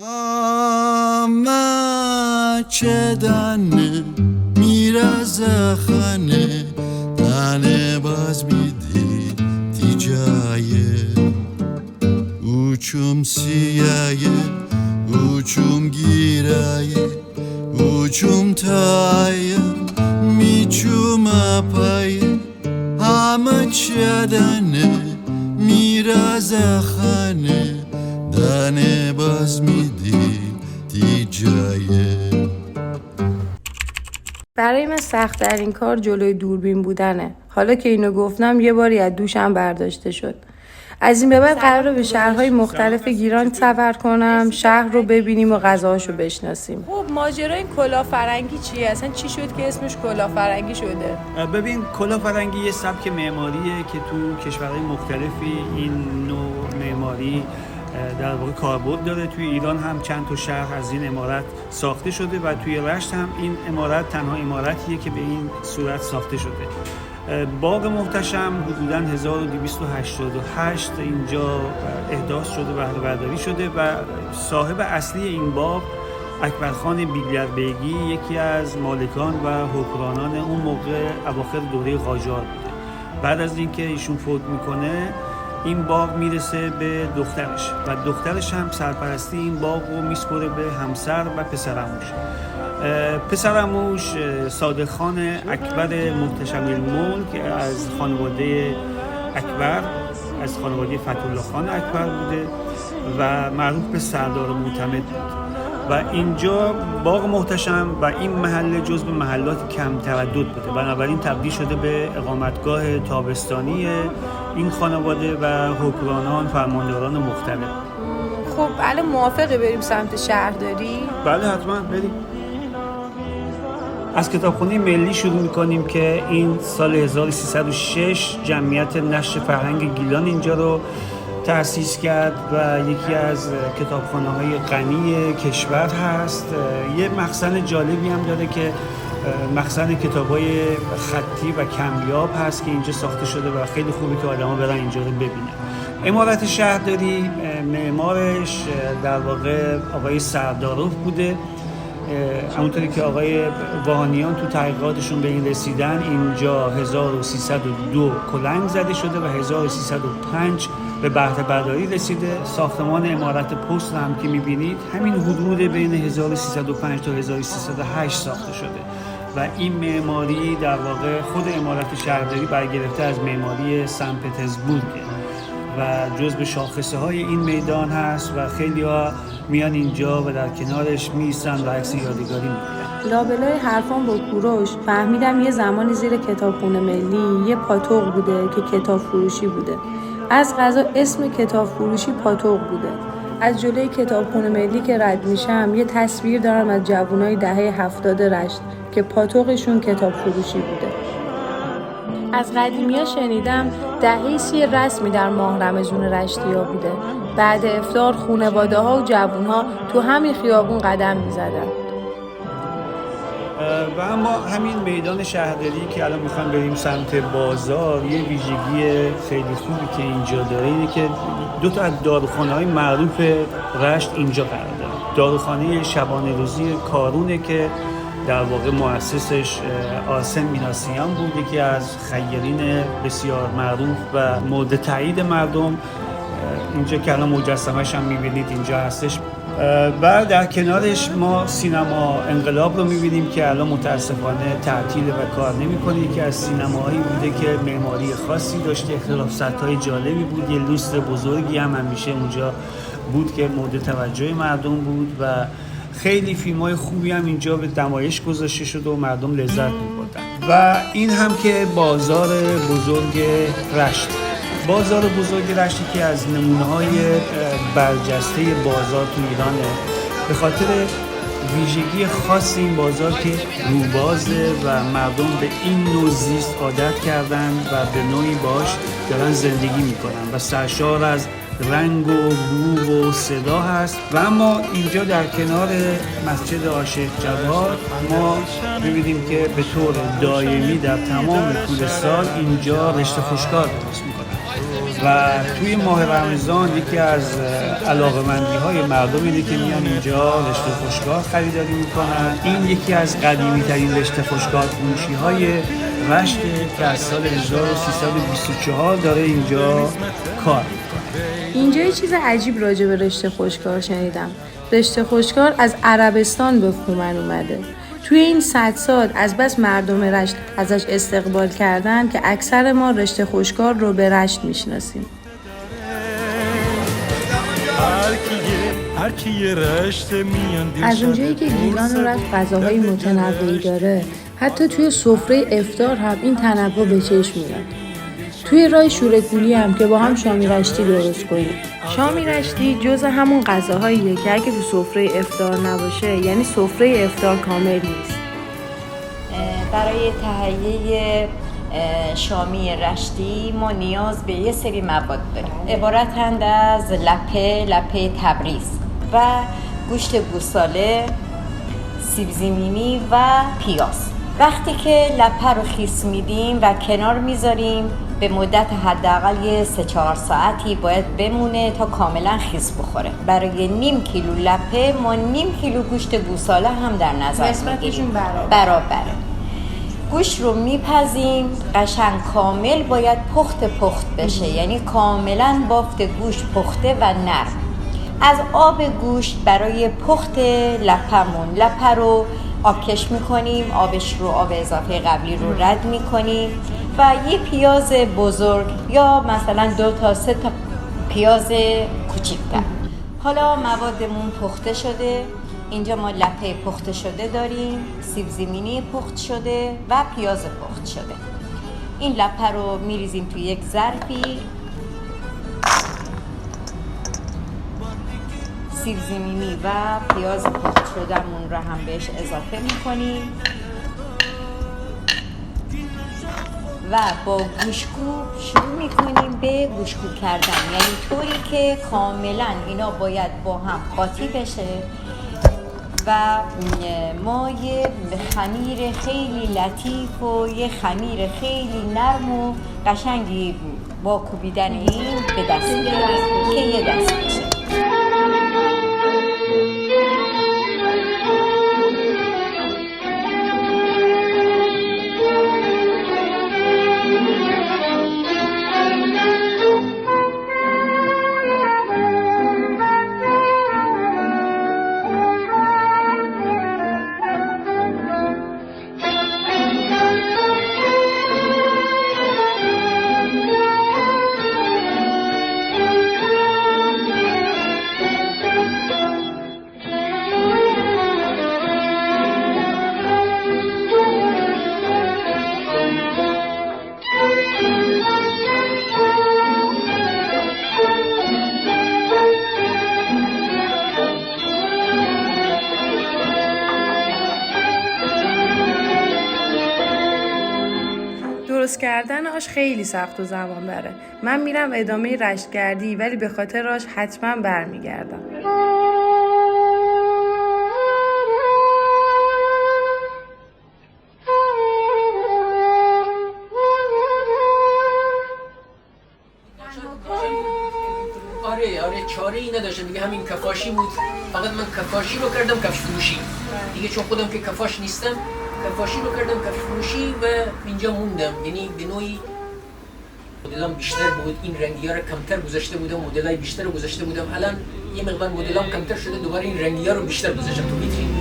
همه چه دنه میرزه خانه دنه باز میدی تی جایه uçum siyaye uçum giraye uçum taye miçum apaye همه چدنه میرزه خانه دنه باز میدی تی جایه. برای من سخت‌ترین کار جلوی دوربین بودنه. حالا که اینو گفتم یه باری از دوشم برداشته شد. از این به بعد قراره به شهرهای مختلف گیلان سفر کنم، شهر رو ببینیم و غذاهاشو بشناسیم. خب ماجرای این کلافرنگی چیه؟ اصلا چی شد که اسمش کلافرنگی شده؟ ببین کلافرنگی یه سبک معماریه که تو کشورهای مختلفی این نوع معماری در واقع کاربرد داره. توی ایران هم چند تا شهر از این عمارت ساخته شده و توی رشت هم این عمارت تنها عمارتیه که به این صورت ساخته شده. باغ محتشم حدوداً 1288 اینجا احداث شده و بهره برداری شده و صاحب اصلی این باغ اکبرخان بیگلربیگی یکی از مالکان و حکمرانان اون موقع اواخر دوره قاجار بوده. بعد از اینکه ایشون فوت میکنه این باغ میرسه به دخترش و دخترش هم سرپرستی این باغ رو میسپره به همسر و پسرعموش. پسرعموش صادق خان اکبر محتشم الملک از خانواده اکبر از خانواده فتح‌الله خان اکبر بوده و معروف به سردار معتمد بود و اینجا باغ محتشم و این محله جزو محلات کم تردد بوده، بنابراین تبدیل شده به اقامتگاه تابستانی این خانواده و حکمرانان فرمانداران مختلف. خب الان موافقه بریم سمت شهرداری؟ بله حتما بریم. از کتابخانه ملی شروع می‌کنیم که این سال 1306 جمعیت نشر فرهنگ گیلان اینجا رو تأسیس کرد و یکی از کتابخانه‌های غنی کشور هست. یه مخزن جالبی هم داره که مخزن کتاب‌های خطی و کمیاب هست که اینجا ساخته شده و خیلی خوبه که آدم‌ها برن اینجا رو ببینن. عمارت شهرداری معمارش در واقع آقای سرداروف بوده. همونطوری که آقای واهانیان تو تحقیقاتشون به این رسیدن اینجا 1302 کلنگ زده شده و 1305 به بهره برداری رسیده. ساختمان عمارت پست هم که میبینید همین حدود بین 1305 تا 1308 ساخته شده و این معماری در واقع خود عمارت شهرداری برگرفته از معماری سن پترزبورگه و جزو شاخصه های این میدان هست و خیلی ها میان اینجا و در کنارش میستن و عکس یادگاری میگیرن. لابلای حرفان با کوروش فهمیدم یه زمانی زیر کتابخونه ملی یه پاتوق بوده که کتاب فروشی بوده. از قضا اسم کتاب فروشی پاتوق بوده. از جلوی کتابخونه ملی که رد میشم یه تصویر دارم از جوانای دهه 70 رشت که پاتوقشون کتاب فروشی بوده. از قدیمی ها شنیدم دهه 30 رسمی در ماه رمضان رشتیا بوده. بعد افطار خانواده ها و جوون ها تو همین خیابون قدم می زدن. و اما همین میدان شهرداری که الان میخوام بریم سمت بازار یه ویژگی خیلی خوبی که اینجا داره اینه که دو تا از داروخانه‌های معروف رشت اینجا قرار داره. داروخانه شبانه روزی کارونه که در واقع مؤسسش آسم میناسیان بود، یکی از خیرین بسیار معروف و مورد تایید مردم. اینجا که الان مجسمه‌اش هم می‌بینید اینجا هستش. و در کنارش ما سینما انقلاب رو می‌بینیم که الان متاسفانه تعطیل و کار نمی‌کنه. یکی از سینماهایی بوده که معماری خاصی داشته، اختلاف سطح‌های جالبی بود، یه لوستر بزرگی هم همیشه اونجا بود که مورد توجه مردم بود و خیلی فیلم‌های خوبی هم اینجا به نمایش گذاشته شده و مردم لذت می‌بردن. و این هم که بازار بزرگ رشت. بازار بزرگ رشتی که از نمونه‌های برجسته بازار تو ایرانه، به خاطر ویژگی خاص این بازار که روبازه و مردم به این نوع زیست عادت کردن و به نوعی باش دارن زندگی میکنن و سرشار از رنگ و بو و صدا هست. و اما اینجا در کنار مسجد عاشق جواد ما می‌بینیم که به طور دائمی در تمام طول سال اینجا رشته خشکار درست میکنن. و توی ماه رمضان یکی از علاقه‌مندی‌های مردم اینه که میان اینجا رشته خوشگاه خریداری میکنن. این یکی از قدیمی‌ترین رشته خوشگاه فروشی‌های رشت که از سال 1324 داره اینجا کار میکنه. اینجا یه چیز عجیب راجع به رشته خوشگاه شنیدم. رشته خوشگاه از عربستان به فومن اومده. توی این 100 سال از بس مردم رشت ازش استقبال کردن که اکثر ما رشته خوشگاه رو به رشت میشناسیم. از اونجایی که گیلان و رشت غذاهای متنوعی داره، حتی توی سفره افطار هم این تنوع به چشم میاد. توی راه شورکولی هم که با هم شامی رشتی درست کنیم. شامی رشتی جز همون غذاهاییه که اگه تو سفره افطار نباشه یعنی سفره افطار کامل نیست. برای تهیه شامی رشتی ما نیاز به یه سری مواد داریم. عبارتند از لپه تبریز و گوشت گوساله، سیب زمینی و پیاز. وقتی که لپه رو خیس میدیم و کنار میذاریم به مدت حداقل یه 3-4 ساعتی باید بمونه تا کاملا خیس بخوره. برای نیم کیلو لپه ما نیم کیلو گوشت گوساله هم در نظر نسبتشون برابره. گوشت رو میپزیم، قشنگ کامل باید پخت بشه، یعنی کاملا بافت گوشت پخته و نرم. از آب گوشت برای پخت لپه رو آبکش میکنیم، آب اضافه قبلی رو رد میکنیم و یه پیاز بزرگ یا مثلا 2 تا 3 تا پیاز کوچیک‌تر. حالا موادمون پخته شده. اینجا ما لپه پخته شده داریم، سیب زمینی پخت شده و پیاز پخت شده. این لپه رو میریزیم توی یک ظرفی. سیب زمینی و پیاز پخت شدهمون رو هم بهش اضافه میکنیم و با گوشتکوب شروع میکنیم به گوشتکوب کردن، یعنی طوری که کاملا اینا باید با هم قاطی بشه و ما یه خمیر خیلی لطیف و یه خمیر خیلی نرم و قشنگی با کوبیدن این به دست میاریم که یه دست بشه. درست کردن آش خیلی سخت و زمان بره. من میرم ادامه رشتگردی ولی به خاطر آش حتما برمیگردم. آره چاره ای نداشتم دیگه، همین کفاشی بود. فقط من کفاشی رو کردم کفش فروشی دیگه، چون خودم که کفاش نیستم کفاشی رو کردم کفش فروشی و اینجا موندم. یعنی به نوعی مدلام بیشتر بود، این رنگی ها رو کمتر گذاشته بودم، مدلای بیشتر رو گذاشته بودم. الان یه مقدار مدلام کمتر شده، دوباره این رنگی ها رو بیشتر گذاشتم تو ویترین.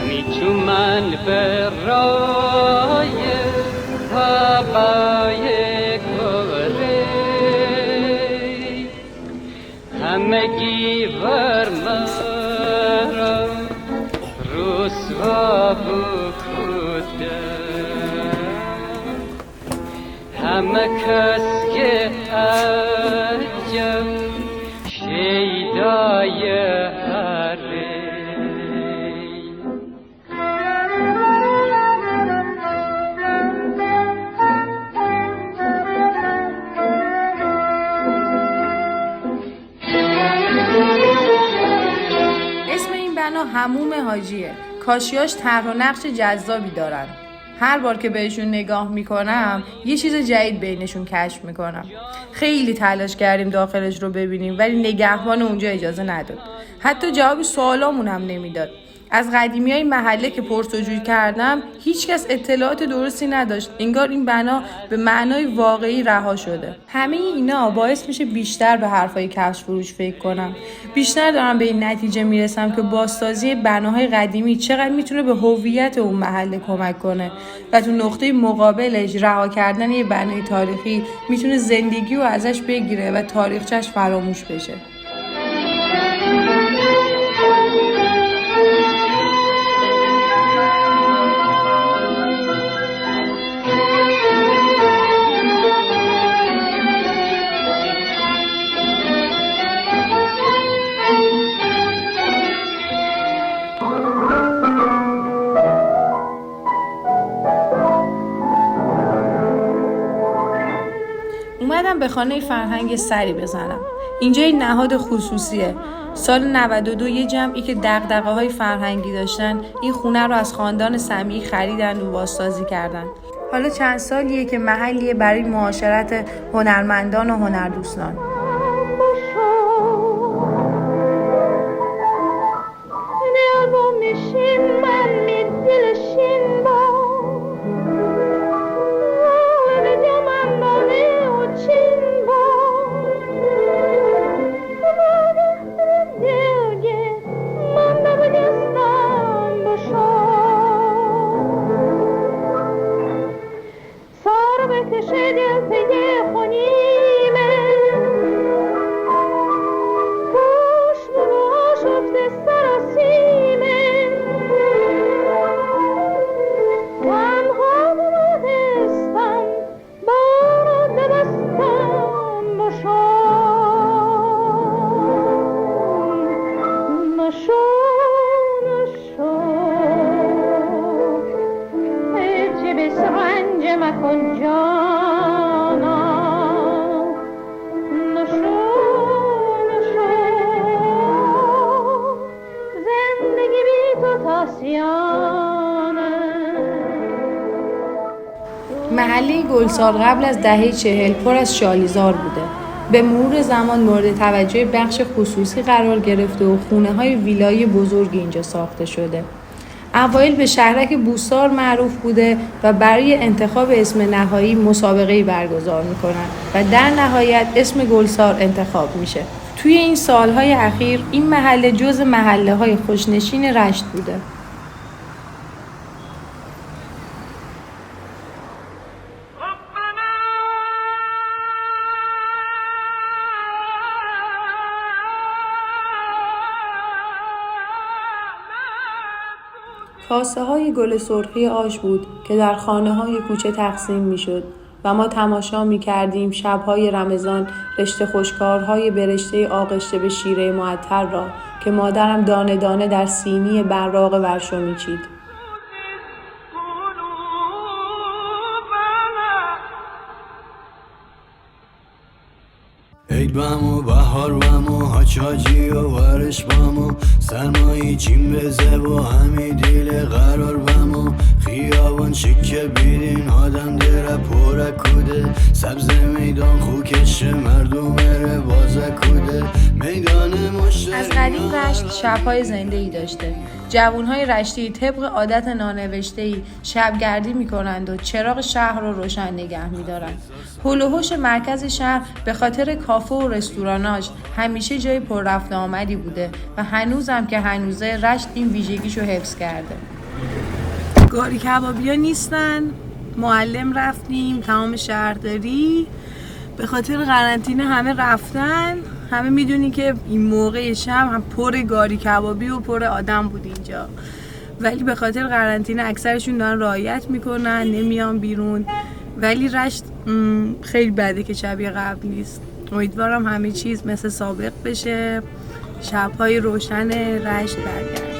میچومن به رای هوای گوره همگی ور مرا رسوا بکوده همه کس که عجب شیدای هره اسم این بنا حموم حاجیه. کاشیاش طرح و نقش جذابی دارن. هر بار که بهشون نگاه میکنم یه چیز جدید بینشون کشف میکنم. خیلی تلاش کردیم داخلش رو ببینیم ولی نگهبان اونجا اجازه نداد. حتی جواب سوالامون هم نمیداد. از قدیمیای محله که پرسجویی کردم هیچکس اطلاعات درستی نداشت. انگار این بنا به معنای واقعی رها شده. همه اینا باعث میشه بیشتر به حرفای کفش فروش فکر کنم. بیشتر دارم به این نتیجه میرسم که بازسازی بناهای قدیمی چقدر میتونه به هویت اون محله کمک کنه و تو نقطه مقابلش رها کردن یه بنای تاریخی میتونه زندگی رو ازش بگیره و تاریخچه‌اش فراموش بشه. اومدم به خانه فرهنگ سری بزنم. اینجا این نهاد خصوصیه. سال 92 یه جمعی که دغدغه‌های فرهنگی داشتن این خونه رو از خاندان سمیعی خریدن و بازسازی کردن. حالا چند سالیه که محلیه برای معاشرت هنرمندان و هنردوستان. محله گلسار قبل از دهه 40 پر از شالیزار بوده. به مرور زمان مورد توجه بخش خصوصی قرار گرفته و خونه‌های ویلایی بزرگ اینجا ساخته شده. اوایل به شهرک بوستار معروف بوده و برای انتخاب اسم نهایی مسابقه‌ای برگزار می‌کنن و در نهایت اسم گلسار انتخاب میشه. توی این سالهای اخیر این محله جز محله‌های خوشنشین رشت بوده. کاسه های گل سرخی آش بود که در خانه های کوچه تقسیم می شد و ما تماشا می کردیم شبهای رمضان رشته خوشکارهای برشته آغشته به شیره معطر را که مادرم دانه دانه در سینی براق ورشو می چید. عید بامو بهار بامو هاچاجی و وارش بامو سرمایی چیم بزه و همی دیل قرار بامو خیابان شکه بیدین آدم دیره پوره کوده سبز میدان خوکشه مردم ره بازه کوده میدان مشتری. از قدیم رشت شب‌های زنده‌ای داشته. جوان‌های رشتی طبق عادت نانوشته‌ای شبگردی می‌کنند و چراغ شهر رو روشن نگه می‌دارند. هول و هوش مرکز شهر به خاطر کافه و رستوراناش همیشه جای پر رفت آمدی بوده و هنوزم که هنوزه رشت این ویژگیشو حفظ کرده. گاری کبابیا نیستن، معلم رفتیم، تمام شهرداری به خاطر قرنطینه همه رفتن. همه میدونی که این موقع شب هم پر گاری کبابی و پر آدم بود اینجا، ولی به خاطر قرنطینه اکثرشون دارن رعایت میکنن، نمیان بیرون. ولی رشت خیلی بده که شبیه قبل نیست. امیدوارم همه چیز مثل سابق بشه، شبهای روشن رشت برگرد.